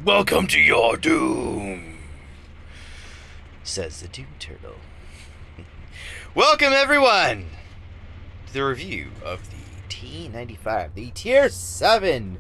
Welcome to your doom, says the Doom Turtle. Welcome, everyone, to the review of the T95, the Tier 7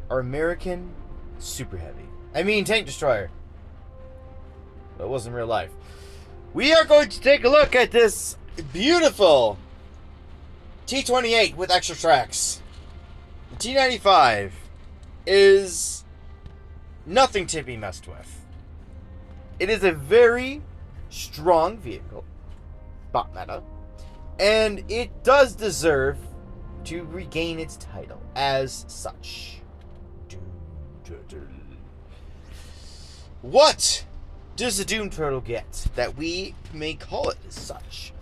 American Super Heavy. I mean, Tank Destroyer. That wasn't real life. We are going to take a look at this beautiful T28 with extra tracks. The T95 is nothing to be messed with. It is a very strong vehicle, bot meta, and it does deserve to regain its title as such. What does the Doom Turtle get that we may call it as such?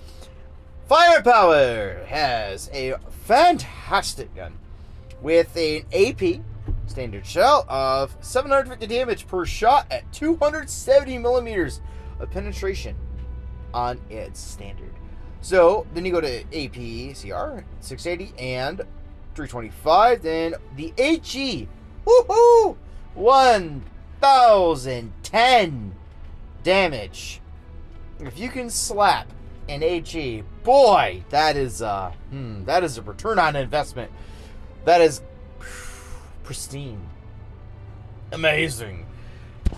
Firepower has a fantastic gun with an AP standard shell of 750 damage per shot at 270 millimeters of penetration on its standard. So then you go to AP CR 680 and 325. Then the HE, woohoo, 1010 damage. If you can slap an HE, boy, that is a return on investment. That is pristine. Amazing.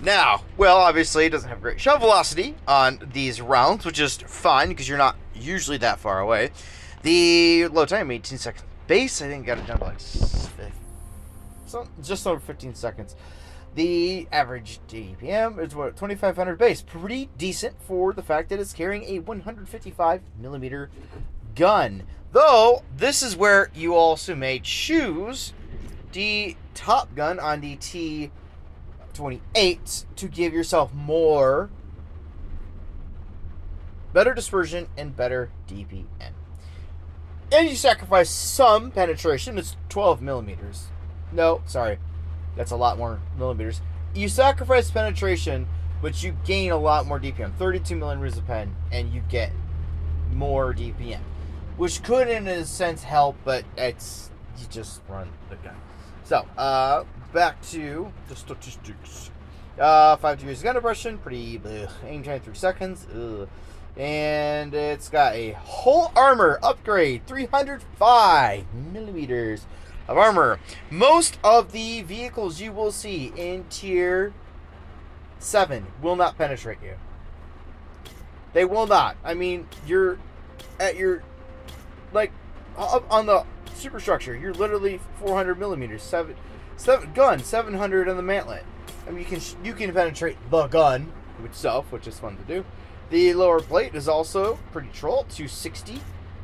Now, well, obviously it doesn't have great shell velocity on these rounds, which is fine because you're not usually that far away. The load time, 18 seconds base, I think got it down to like just over 15 seconds. The average DPM is what, 2500 base. Pretty decent for the fact that it's carrying a 155 millimeter gun. Though, this is where you also may choose the top gun on the T28 to give yourself better dispersion and better DPM. And you sacrifice some penetration. It's 12 millimeters. No, sorry. That's a lot more millimeters. You sacrifice penetration, but you gain a lot more DPM. 32 millimeters of pen, and you get more DPM. Which could, in a sense, help, but you just run the gun. So, back to the statistics. 5 degrees of gun depression, pretty aim time 3 seconds. And it's got a whole armor upgrade, 305 millimeters of armor. Most of the vehicles you will see in Tier 7 will not penetrate you. They will not. I mean, you're at your, like, on the superstructure, you're literally 400 millimeters. 700 on the mantlet. I mean, you can penetrate the gun itself, which is fun to do. The lower plate is also pretty troll, 260,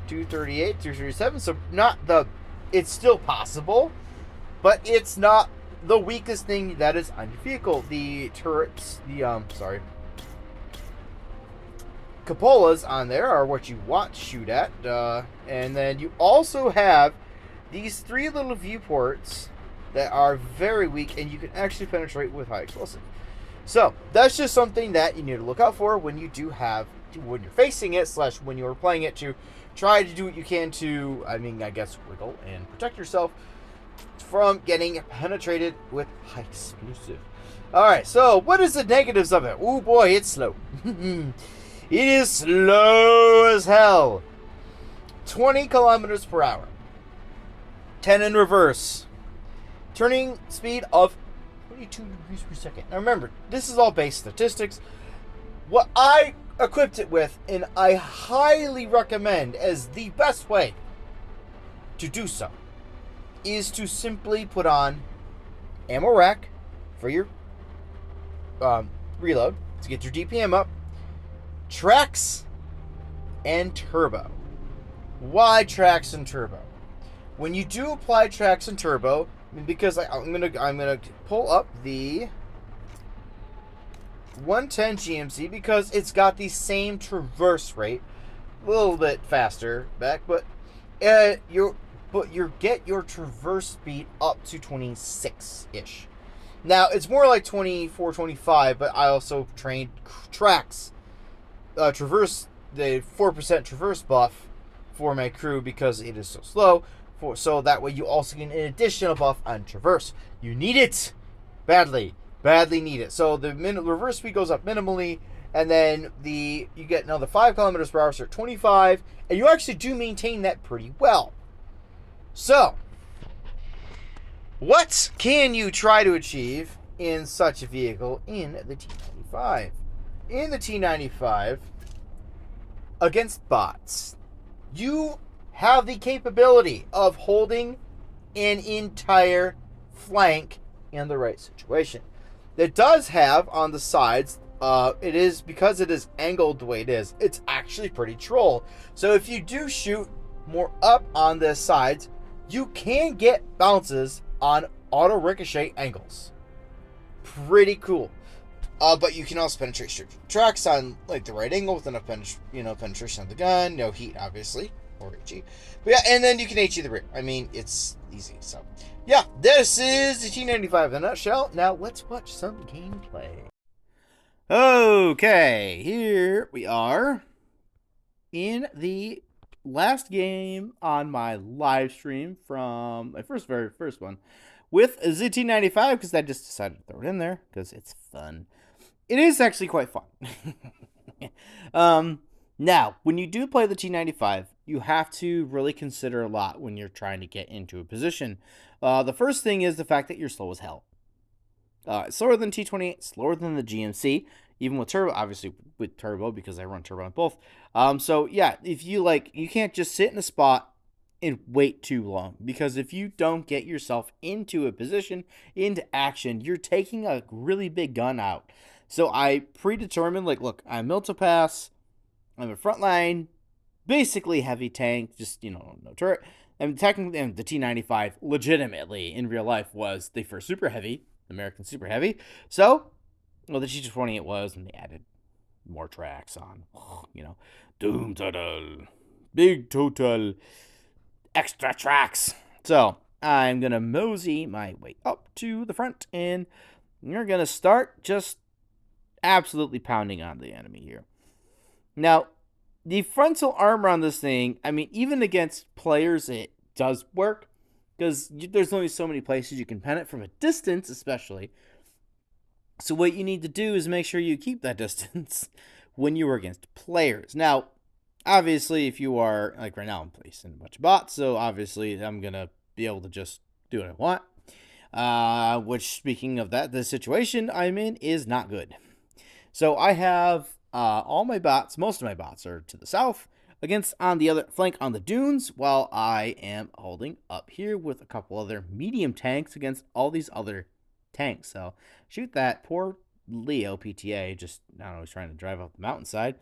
238, 237. So it's still possible, but it's not the weakest thing that is on your vehicle. The turrets, cupolas on there are what you want to shoot at, and then you also have these 3 little viewports that are very weak, and you can actually penetrate with high explosive. So that's just something that you need to look out for when you're facing it / when you're playing it, to try to do what you can to, wiggle and protect yourself from getting penetrated with high explosive. All right, so what is the negatives of it? Oh boy, it's slow. It is slow as hell. 20 kilometers per hour. 10 in reverse. Turning speed of 22 degrees per second. Now remember, this is all base statistics. What I equipped it with, and I highly recommend as the best way to do so, is to simply put on ammo rack for your reload to get your DPM up, tracks, and turbo. Why tracks and turbo? When you do apply tracks and turbo, because I'm gonna pull up the 110 GMC because it's got the same traverse rate, a little bit faster back, but you get your traverse speed up to 26-ish. Now it's more like 24, 25, but I also trained tracks, traverse, the 4% traverse buff for my crew because it is so slow. So that way you also get an additional buff on traverse. You need it. badly need it. So the reverse speed goes up minimally, and then you get another 5 kilometers per hour, so 25, and you actually do maintain that pretty well. So, what can you try to achieve in such a vehicle in the T95? In the T95, against bots, you have the capability of holding an entire flank in the right situation. It does have on the sides, it is, because it is angled the way it is, it's actually pretty troll. So if you do shoot more up on the sides, you can get bounces on auto ricochet angles. Pretty cool. But you can also penetrate tracks on like the right angle with enough penetration of the gun, no heat obviously, or HE. But yeah, and then you can HE the rear. I mean, it's easy. So yeah, this is the T95 in a nutshell. Now let's watch some gameplay. Okay, here we are in the last game on my live stream from my very first one with a T95, because I just decided to throw it in there because it's fun. It is actually quite fun. Now, when you do play the T95, you have to really consider a lot when you're trying to get into a position. The first thing is the fact that you're slow as hell. Slower than T28, slower than the GMC, even with turbo, obviously with turbo, because I run turbo on both. So yeah, if you you can't just sit in a spot and wait too long, because if you don't get yourself into a position, into action, you're taking a really big gun out. So I predetermined, look, I'm Miltipass, I'm a frontline, basically heavy tank, just, no turret. And technically, and the T95 legitimately in real life was the first super heavy, American super heavy. So, well, the T28 was, and they added more tracks on, DOOMTURTLE, big tutel, extra tracks. So, I'm going to mosey my way up to the front, and we're going to start just absolutely pounding on the enemy here. Now, the frontal armor on this thing, I mean, even against players, it does work, because there's only so many places you can pen it from a distance, especially. So what you need to do is make sure you keep that distance when you are against players. Now, obviously, if you are, like right now, I'm placing a bunch of bots, so obviously I'm going to be able to just do what I want. Which, speaking of that, the situation I'm in is not good. So I have all my bots, most of my bots are to the south, against on the other flank on the dunes, while I am holding up here with a couple other medium tanks against all these other tanks. So shoot that poor Leo PTA, just, I don't know, he's trying to drive up the mountainside.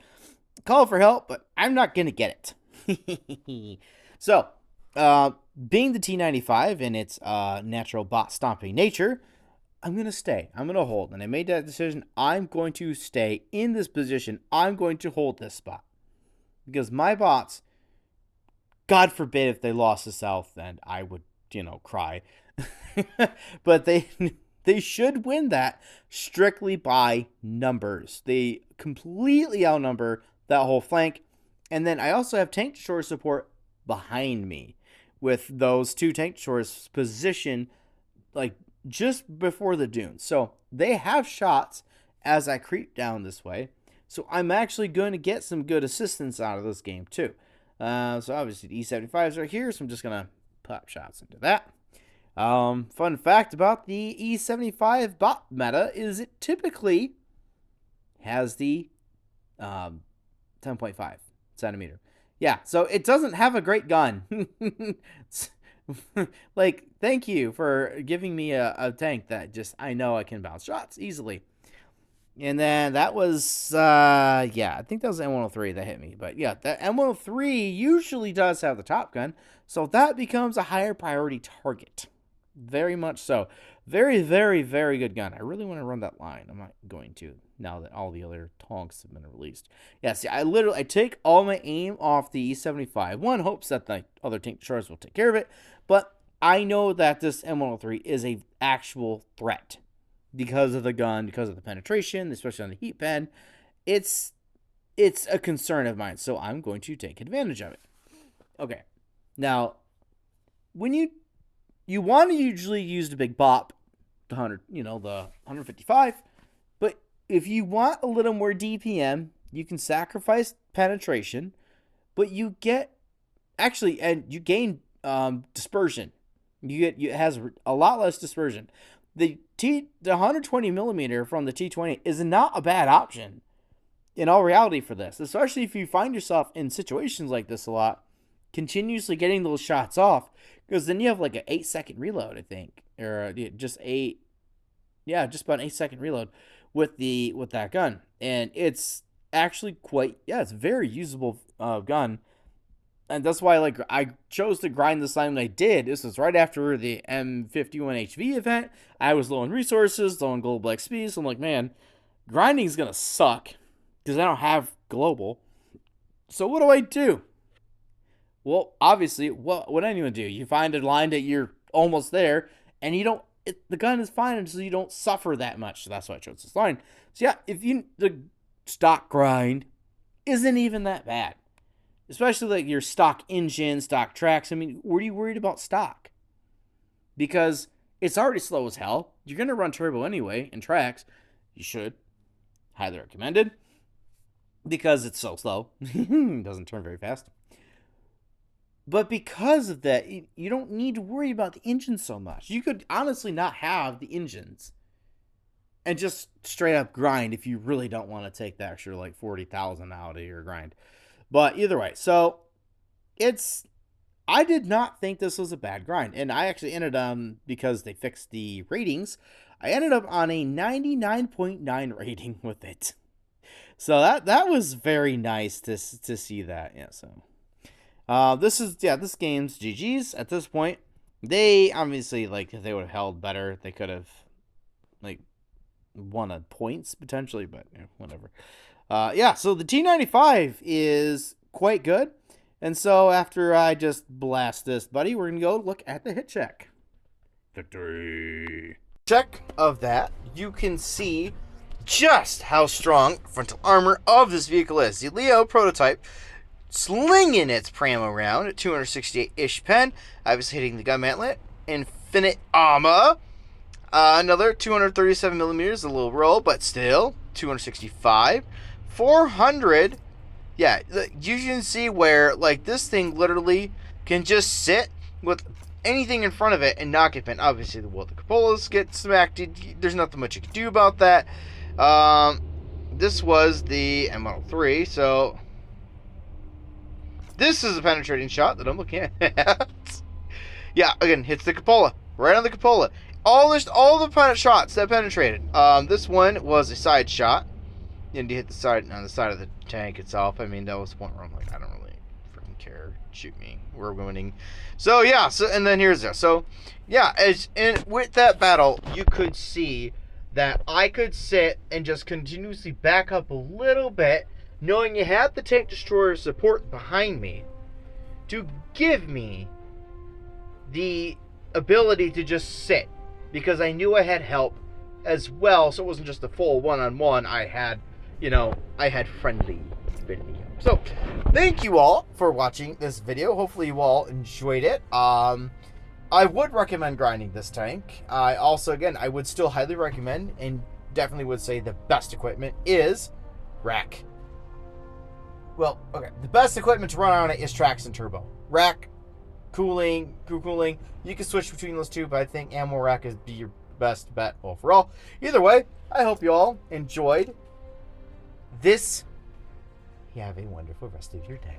Call for help, but I'm not going to get it. So, being the T95 and its natural bot stomping nature, I'm going to stay. I'm going to hold. And I made that decision. I'm going to stay in this position. I'm going to hold this spot. Because my bots, God forbid if they lost the south, then I would, cry. But they should win that strictly by numbers. They completely outnumber that whole flank. And then I also have tank destroyer support behind me, with those two tank destroyers positioned just before the dunes. So they have shots as I creep down this way. So I'm actually going to get some good assistance out of this game too. So obviously the E75s are here, so I'm just going to pop shots into that. Fun fact about the E75 bot meta is it typically has the 10.5 centimeter. Yeah, so it doesn't have a great gun. Thank you for giving me a tank that just, I know I can bounce shots easily. And then that was, yeah, I think that was M103 that hit me. But yeah, the M103 usually does have the top gun, so that becomes a higher priority target. Very much so. Very, very, very good gun. I really want to run that line. I'm not going to, now that all the other tonks have been released. Yeah, see, I take all my aim off the E75. One hopes that the other tank destroyers will take care of it, but I know that this M103 is a actual threat because of the gun, because of the penetration, especially on the heat pen. It's a concern of mine, so I'm going to take advantage of it. Okay, now, when you want to usually use the big bop the 100, the 155. But if you want a little more DPM, you can sacrifice penetration, but you get and you gain dispersion. It has a lot less dispersion. The 120 millimeter from the T20 is not a bad option in all reality for this, especially if you find yourself in situations like this a lot, continuously getting those shots off, because then you have like an 8-second reload, I think, or just about an 8-second reload with that gun, and it's actually it's a very usable gun. And that's why, like, I chose to grind this time I did. This was right after the M51HV event. I was low on resources, low on global XP, so I'm like, man, grinding's gonna suck because I don't have global. So what do I do? Well, obviously, what anyone do? You find a line that you're almost there, and you don't. The gun is fine until you don't suffer that much. So that's why I chose this line. So yeah, the stock grind isn't even that bad. Especially like your stock engine, stock tracks. I mean, what are you worried about stock? Because it's already slow as hell. You're going to run turbo anyway in tracks. You should. Highly recommended. Because it's so slow. It doesn't turn very fast. But because of that, you don't need to worry about the engine so much. You could honestly not have the engines and just straight up grind if you really don't want to take the extra like 40,000 out of your grind. But either way, so I did not think this was a bad grind. And I actually ended up, because they fixed the ratings, I ended up on a 99.9 rating with it. So that was very nice to see that. Yeah, so this game's GG's at this point. They obviously, like, if they would have held better, they could have like won on points potentially, but whatever. So the T95 is quite good. And so after I just blast this, buddy, we're going to go look at the hit check. Victory. Check of that, you can see just how strong frontal armor of this vehicle is. The Leo prototype slinging its Pramo round at 268-ish pen, obviously hitting the gun mantlet. Infinite armor. Another 237 millimeters, a little roll, but still 265. 400. Yeah, you can see where, like, this thing literally can just sit with anything in front of it and not get bent. Obviously, the cupolas get smacked. There's nothing much you can do about that. This was the M103, so this is a penetrating shot that I'm looking at. Yeah, again, hits the cupola. Right on the cupola. All the shots that penetrated. This one was a side shot. And you hit the side of the tank itself. I mean, that was the point where I'm like, I don't really freaking care. Shoot me. We're winning. So yeah. And then here's this. So yeah, with that battle, you could see that I could sit and just continuously back up a little bit, knowing you had the tank destroyer support behind me to give me the ability to just sit, because I knew I had help as well. So it wasn't just a full one-on-one. I had friendly video. So, thank you all for watching this video. Hopefully you all enjoyed it. I would recommend grinding this tank. I would still highly recommend, and definitely would say the best equipment is rack. Well, okay, the best equipment to run on it is tracks and turbo. Rack, cooling, you can switch between those two, but I think ammo rack is your best bet overall. Either way, I hope you all enjoyed this. You have a wonderful rest of your day.